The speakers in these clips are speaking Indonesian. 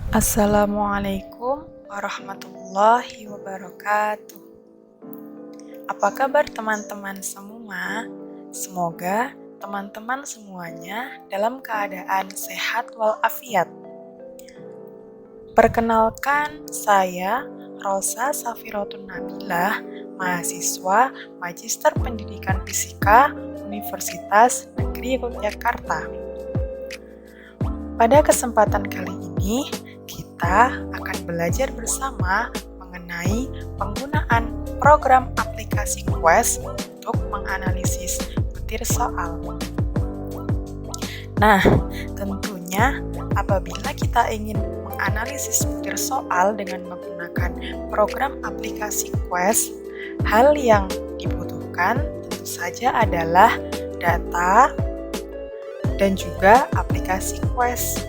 Assalamualaikum warahmatullahi wabarakatuh. Apa kabar teman-teman semua? Semoga teman-teman semuanya dalam keadaan sehat walafiat. Perkenalkan, saya Rosa Safirotun Nabilah, mahasiswa Magister Pendidikan Fisika Universitas Negeri Yogyakarta. Pada kesempatan kali ini, kita akan belajar bersama mengenai penggunaan program aplikasi Quest untuk menganalisis butir soal. Nah, tentunya apabila kita ingin menganalisis butir soal dengan menggunakan program aplikasi Quest, hal yang dibutuhkan tentu saja adalah data dan juga aplikasi Quest.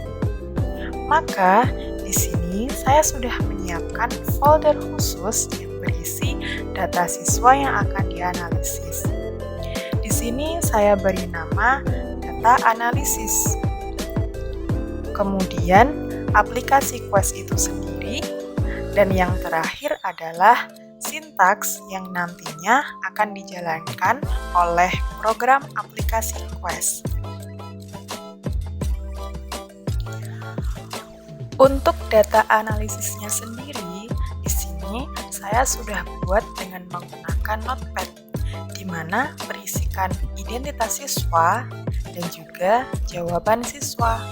Maka di sini saya sudah menyiapkan folder khusus yang berisi data siswa yang akan dianalisis. Di sini saya beri nama data analisis. Kemudian aplikasi Quest itu sendiri, dan yang terakhir adalah sintaks yang nantinya akan dijalankan oleh program aplikasi Quest. Untuk data analisisnya sendiri, di sini saya sudah buat dengan menggunakan Notepad, di mana berisikan identitas siswa dan juga jawaban siswa.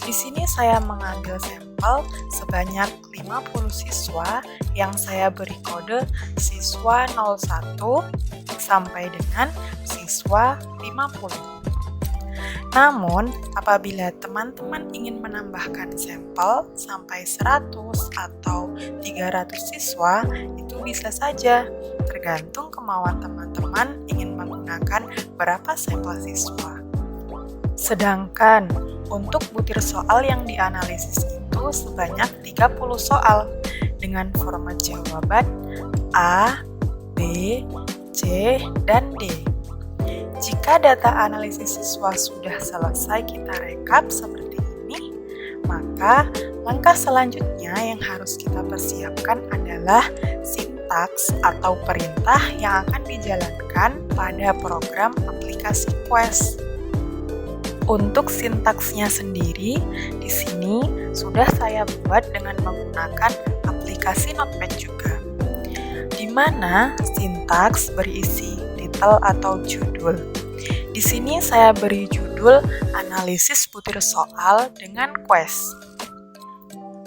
Di sini saya mengambil sampel sebanyak 50 siswa yang saya beri kode siswa 01 sampai dengan siswa 50. Namun, apabila teman-teman ingin menambahkan sampel sampai 100 atau 300 siswa, itu bisa saja, tergantung kemauan teman-teman ingin menggunakan berapa sampel siswa. Sedangkan, untuk butir soal yang dianalisis itu sebanyak 30 soal, dengan format jawaban A, B, C, dan D. Jika data analisis siswa sudah selesai kita rekap seperti ini, maka langkah selanjutnya yang harus kita persiapkan adalah sintaks atau perintah yang akan dijalankan pada program aplikasi Quest. Untuk sintaksnya sendiri, di sini sudah saya buat dengan menggunakan aplikasi Notepad juga, di mana sintaks berisi titel atau judul. Di sini saya beri judul analisis butir soal dengan Quest.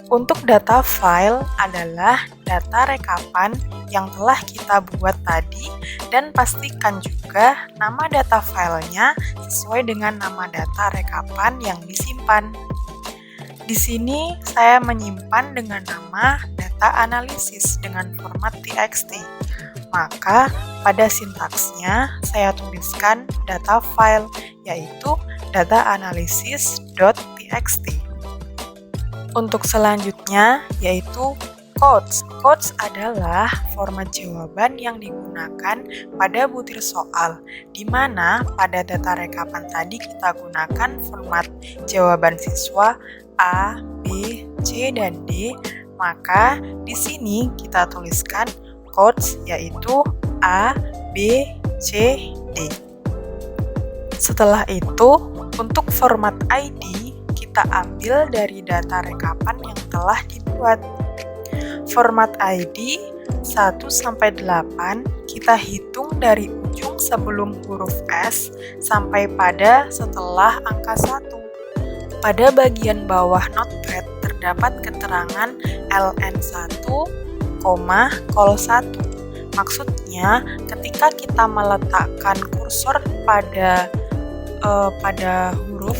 Untuk data file adalah data rekapan yang telah kita buat tadi, dan pastikan juga nama data filenya sesuai dengan nama data rekapan yang disimpan. Di sini saya menyimpan dengan nama data analisis dengan format txt. Maka pada sintaksnya saya tuliskan data file, yaitu dataanalisis.txt. Untuk selanjutnya yaitu quotes. Quotes adalah format jawaban yang digunakan pada butir soal, di mana pada data rekapan tadi kita gunakan format jawaban siswa A, B, C, dan D. Maka di sini kita tuliskan quotes yaitu A, B, C, D. Setelah itu, untuk format ID kita ambil dari data rekapan yang telah dibuat. Format ID 1-8 kita hitung dari ujung sebelum huruf S sampai pada setelah angka 1. Pada bagian bawah Notepad terdapat keterangan LN1, kol 1. Maksudnya ketika kita meletakkan kursor pada huruf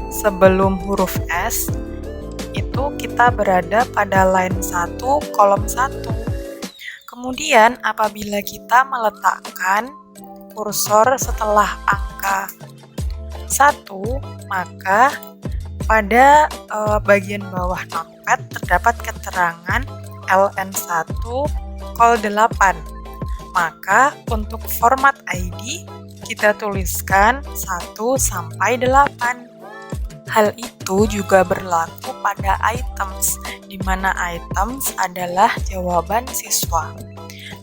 sebelum huruf S, itu kita berada pada line 1 kolom 1. Kemudian apabila kita meletakkan kursor setelah angka 1, maka pada bagian bawah Notepad terdapat keterangan LN1 kol 8. Maka untuk format ID kita tuliskan 1-8. Hal itu juga berlaku pada items, di mana items adalah jawaban siswa.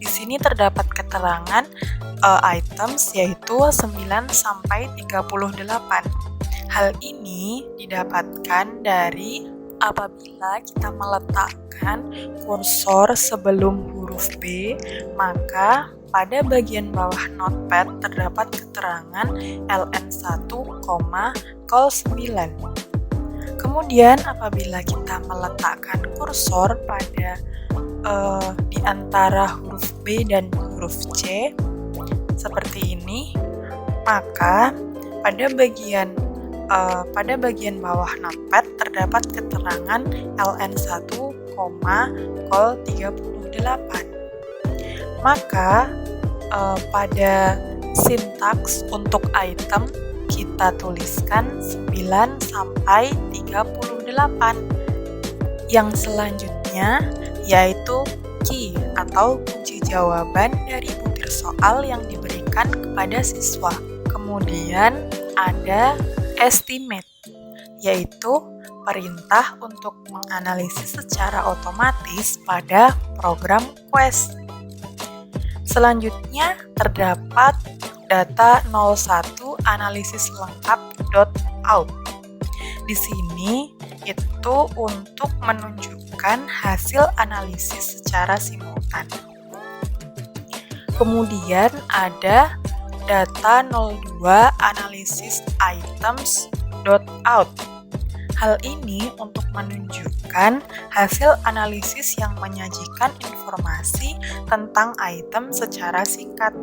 Di sini terdapat keterangan items yaitu 9 sampai 38. Hal ini didapatkan dari apabila kita meletakkan kursor sebelum huruf B, maka pada bagian bawah notepad terdapat keterangan ln1, 9. Kemudian apabila kita meletakkan kursor pada di antara huruf B dan huruf C seperti ini, maka pada bagian bawah notepad terdapat keterangan ln1, 38. Maka pada sintaks untuk item kita tuliskan 9 sampai 38. Yang selanjutnya yaitu key atau kunci jawaban dari butir soal yang diberikan kepada siswa. Kemudian ada estimate, yaitu perintah untuk menganalisis secara otomatis pada program quest. Selanjutnya terdapat data 01 analisis lengkap.out. Di sini itu untuk menunjukkan hasil analisis secara simultan. Kemudian ada data 02 analisis items.out. Hal ini untuk menunjukkan hasil analisis yang menyajikan informasi tentang item secara singkat.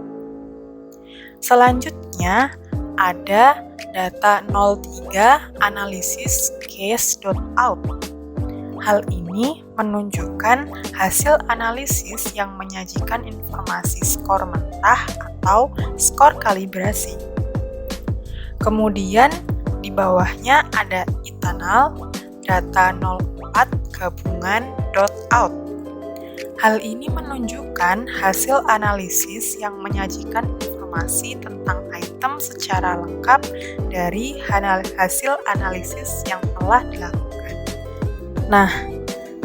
Selanjutnya ada data 03 analisis case.out. Hal ini menunjukkan hasil analisis yang menyajikan informasi skor mentah atau skor kalibrasi. Kemudian di bawahnya ada internal data 04 gabungan.out. Hal ini menunjukkan hasil analisis yang menyajikan informasi tentang item secara lengkap dari hasil analisis yang telah dilakukan. Nah,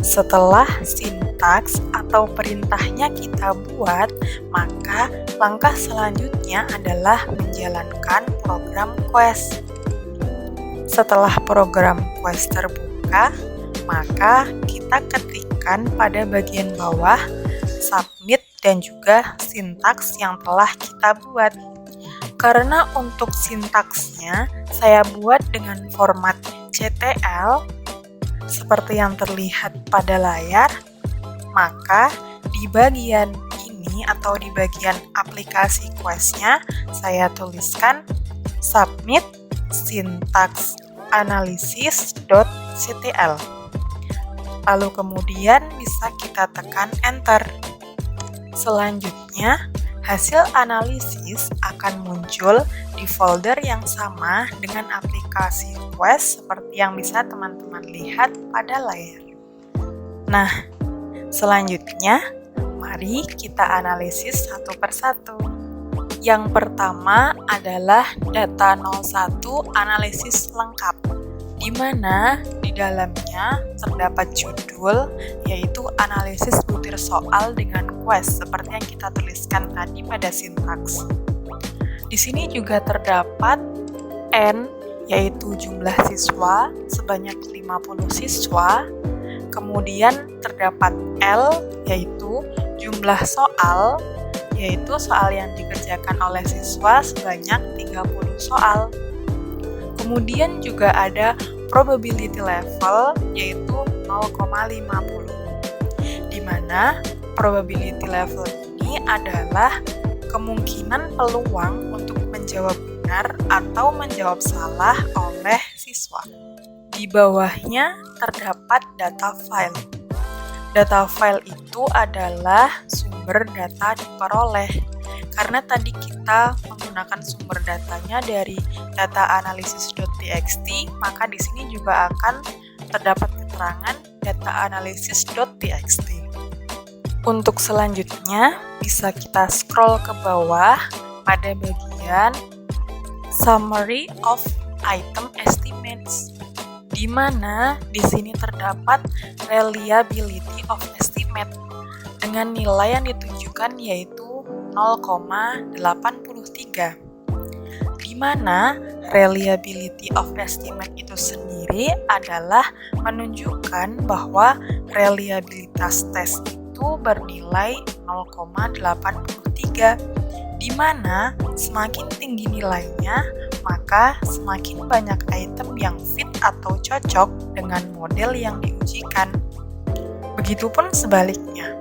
setelah sintaks atau perintahnya kita buat, maka langkah selanjutnya adalah menjalankan program quest. Setelah program quest terbuka, maka kita ketikkan pada bagian bawah submit dan juga sintaks yang telah kita buat. Karena untuk sintaksnya saya buat dengan format CTL seperti yang terlihat pada layar, maka di bagian ini atau di bagian aplikasi quest-nya saya tuliskan submit syntax analysis.ctl. Lalu kemudian bisa kita tekan enter. Selanjutnya, hasil analisis akan muncul di folder yang sama dengan aplikasi quest seperti yang bisa teman-teman lihat pada layar. Nah, selanjutnya mari kita analisis satu persatu. Yang pertama adalah data 01 analisis lengkap, di mana di dalamnya terdapat judul yaitu analisis butir soal dengan quest seperti yang kita tuliskan tadi pada sintaks. Di sini juga terdapat N yaitu jumlah siswa sebanyak 50 siswa, kemudian terdapat L yaitu jumlah soal yaitu soal yang dikerjakan oleh siswa sebanyak 30 soal. Kemudian juga ada probability level yaitu 0,50, di mana probability level ini adalah kemungkinan peluang untuk menjawab benar atau menjawab salah oleh siswa. Di bawahnya terdapat data file. Data file itu adalah sumber data diperoleh. Karena tadi kita menggunakan sumber datanya dari data analysis.txt, maka di sini juga akan terdapat keterangan data analysis.txt. Untuk selanjutnya, bisa kita scroll ke bawah pada bagian Summary of Item Estimates. di mana di sini terdapat reliability of estimate dengan nilai yang ditunjukkan yaitu 0,83, di mana reliability of estimate itu sendiri adalah menunjukkan bahwa reliabilitas tes itu bernilai 0,83, di mana semakin tinggi nilainya, maka semakin banyak item yang fit atau cocok dengan model yang diujikan. Begitupun sebaliknya,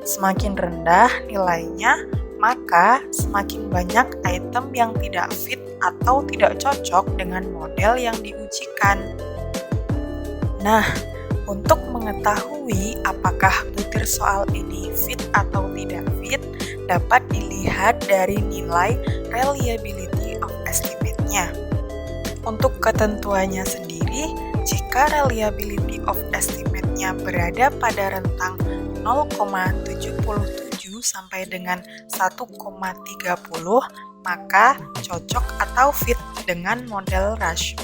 semakin rendah nilainya, maka semakin banyak item yang tidak fit atau tidak cocok dengan model yang diujikan. Nah, untuk mengetahui apakah butir soal ini fit atau tidak fit, dapat dilihat dari nilai reliability of estimate-nya. Untuk ketentuannya sendiri, jika reliability of estimate-nya berada pada rentang 0,77 sampai dengan 1,30, maka cocok atau fit dengan model Rush.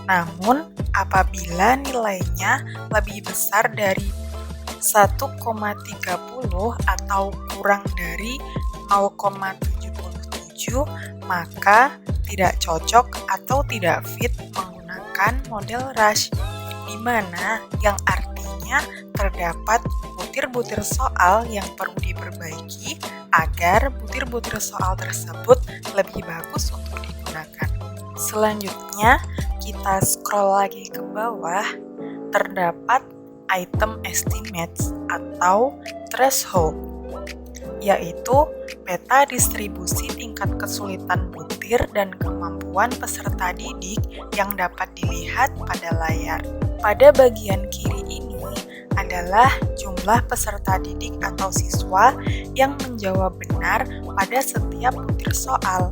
Namun, apabila nilainya lebih besar dari 1,30 atau kurang dari 0,77, maka tidak cocok atau tidak fit menggunakan model Rush, di mana yang artinya terdapat butir-butir soal yang perlu diperbaiki agar butir-butir soal tersebut lebih bagus untuk digunakan. Selanjutnya, kita scroll lagi ke bawah, terdapat item estimates atau threshold, yaitu peta distribusi tingkat kesulitan butir dan kemampuan peserta didik yang dapat dilihat pada layar. Pada bagian kiri ini adalah jumlah peserta didik atau siswa yang menjawab benar pada setiap butir soal.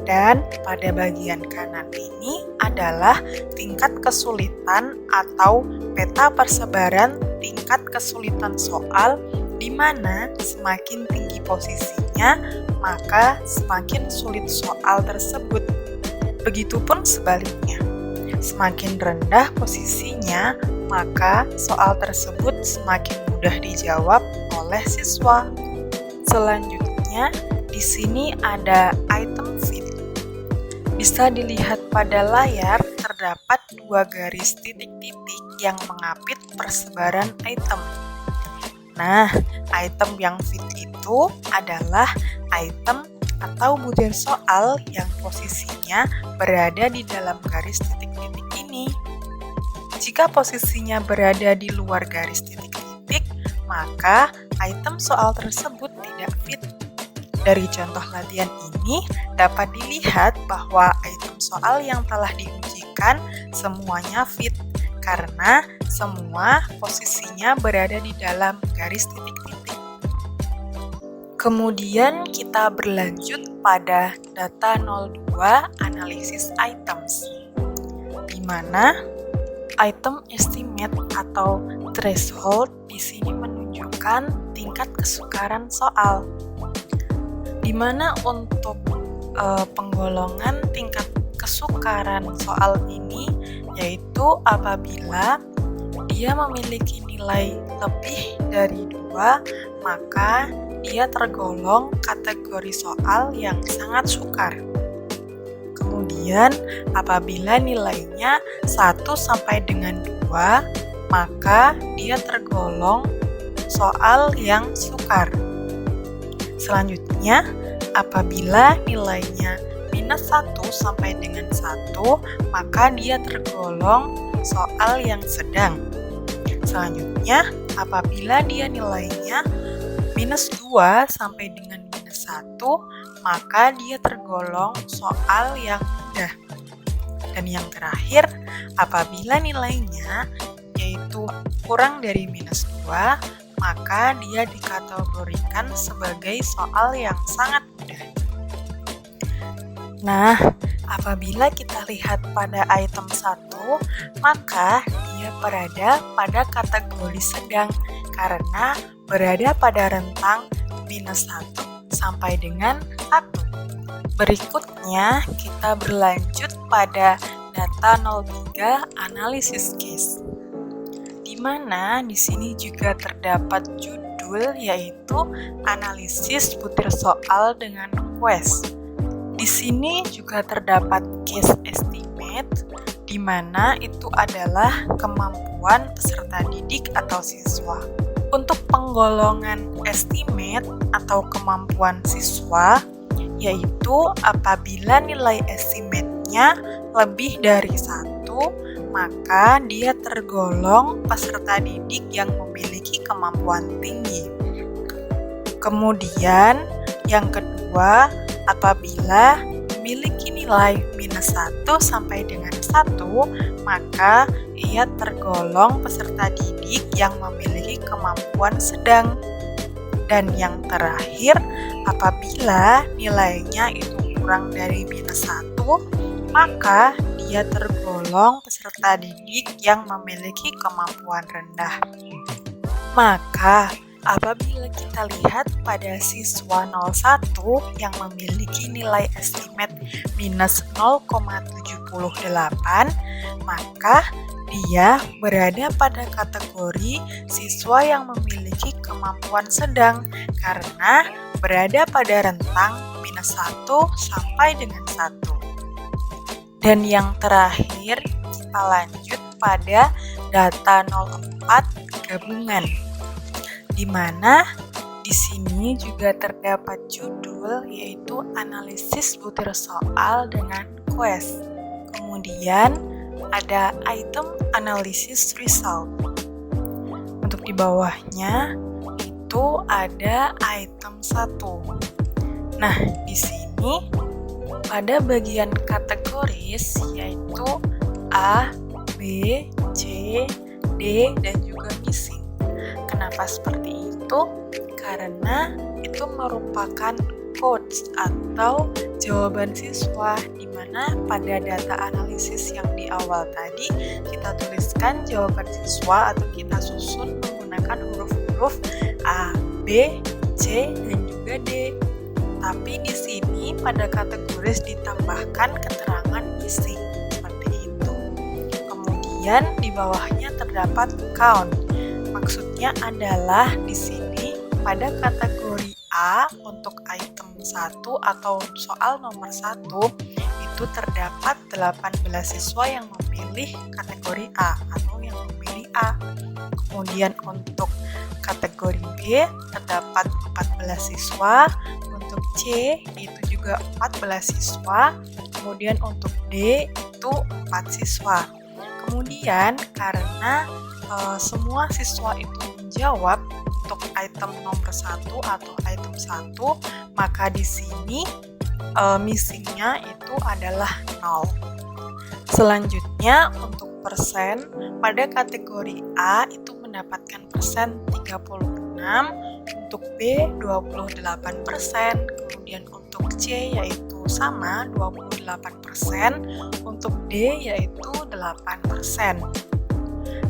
Dan pada bagian kanan ini adalah tingkat kesulitan atau peta persebaran tingkat kesulitan soal, di mana semakin tinggi posisinya, maka semakin sulit soal tersebut. Begitupun sebaliknya, semakin rendah posisinya, maka soal tersebut semakin mudah dijawab oleh siswa. Selanjutnya, di sini ada item fit. Bisa dilihat pada layar, terdapat dua garis titik-titik yang mengapit persebaran item. Nah, item yang fit itu adalah item atau butir soal yang posisinya berada di dalam garis titik-titik ini. Jika posisinya berada di luar garis titik-titik, maka item soal tersebut tidak fit. Dari contoh latihan ini dapat dilihat bahwa item soal yang telah diujikan semuanya fit karena semua posisinya berada di dalam garis titik-titik. Kemudian kita berlanjut pada data 02 analisis items, di mana item estimate atau threshold di sini menunjukkan tingkat kesukaran soal, di mana untuk penggolongan tingkat kesukaran soal ini yaitu apabila dia memiliki nilai lebih dari 2, maka dia tergolong kategori soal yang sangat sukar. Kemudian apabila nilainya 1 sampai dengan 2, maka dia tergolong soal yang sukar. Selanjutnya, apabila nilainya minus 1 sampai dengan 1, maka dia tergolong soal yang sedang. Selanjutnya, apabila dia nilainya minus 2 sampai dengan minus 1, maka dia tergolong soal yang mudah. Dan yang terakhir, apabila nilainya yaitu kurang dari minus 2, maka dia dikategorikan sebagai soal yang sangat mudah. Nah, apabila kita lihat pada item 1, maka dia berada pada kategori sedang karena berada pada rentang minus 1 sampai dengan 1. Berikutnya, kita berlanjut pada data 03 analisis case. Di mana di sini juga terdapat judul yaitu analisis butir soal dengan quest. Di sini juga terdapat case estimate, di mana itu adalah kemampuan peserta didik atau siswa. Untuk penggolongan estimate atau kemampuan siswa, yaitu apabila nilai estimate-nya lebih dari 1, maka dia tergolong peserta didik yang memiliki kemampuan tinggi. Kemudian, yang kedua, apabila memiliki nilai -1 sampai dengan 1, maka ia tergolong peserta didik yang memiliki kemampuan sedang. Dan yang terakhir, apabila nilainya itu kurang dari -1, maka dia tergolong peserta didik yang memiliki kemampuan rendah. Maka, apabila kita lihat pada siswa 01 yang memiliki nilai estimate -0,78, maka dia berada pada kategori siswa yang memiliki kemampuan sedang karena berada pada rentang -1 sampai dengan 1. Dan yang terakhir, kita lanjut pada data 04 gabungan, di mana di sini juga terdapat judul yaitu analisis butir soal dengan quest. Kemudian ada item analysis result. Untuk di bawahnya itu ada item 1. Nah, di sini pada bagian kategoris yaitu A, B, C, D, dan juga missing. Kenapa seperti itu? Karena itu merupakan codes atau jawaban siswa, di mana pada data analisis yang di awal tadi kita tuliskan jawaban siswa atau kita susun menggunakan huruf-huruf A, B, C, dan juga D. Tapi di sini pada kategoris ditambahkan keterangan missing seperti itu. Kemudian di bawahnya terdapat count. Maksudnya adalah di sini pada kategori A untuk item 1 atau soal nomor 1 itu terdapat 18 siswa yang memilih kategori A atau yang memilih A. Kemudian untuk kategori B terdapat 14 siswa, untuk C itu juga 14 siswa, kemudian untuk D itu 4 siswa. Kemudian karena semua siswa itu menjawab untuk item nomor 1 atau item 1, maka di sini missingnya itu adalah 0. Selanjutnya untuk persen, pada kategori A itu mendapatkan persen 36, untuk B 28%, kemudian untuk C yaitu sama 28%, untuk D yaitu 8%.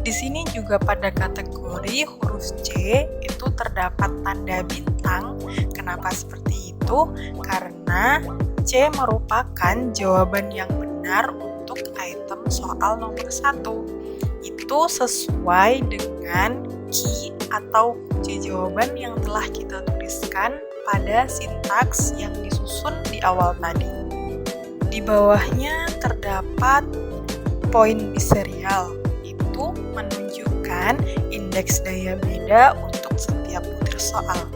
Di sini juga pada kategori huruf C itu terdapat tanda bintang. Kenapa seperti itu? Karena C merupakan jawaban yang benar untuk item soal nomor 1. Itu sesuai dengan key atau kunci jawaban yang telah kita tuliskan pada sintaks yang disusun di awal tadi. Di bawahnya terdapat poin biserial, itu menunjukkan indeks daya beda untuk setiap butir soal.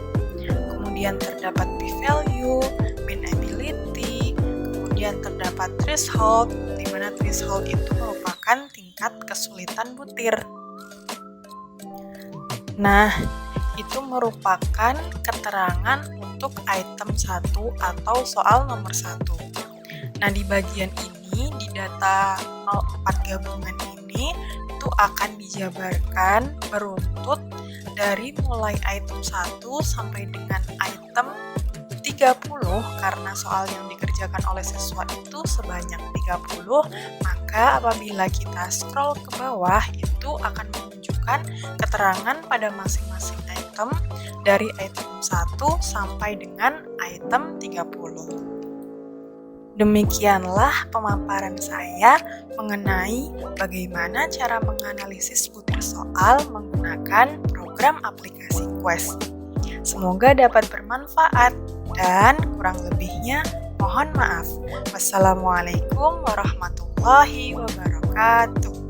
Kemudian terdapat p-value, mean ability, kemudian terdapat threshold, di mana threshold itu merupakan tingkat kesulitan butir. Nah, itu merupakan keterangan untuk item 1 atau soal nomor 1. Nah, di bagian ini, di data 04 gabungan ini, itu akan dijabarkan beruntut dari mulai item 1 sampai dengan item 30, karena soal yang dikerjakan oleh siswa itu sebanyak 30, maka apabila kita scroll ke bawah itu akan menunjukkan keterangan pada masing-masing item dari item 1 sampai dengan item 30. Demikianlah pemaparan saya mengenai bagaimana cara menganalisis butir soal menggunakan program aplikasi Quest. Semoga dapat bermanfaat dan kurang lebihnya mohon maaf. Wassalamualaikum warahmatullahi wabarakatuh.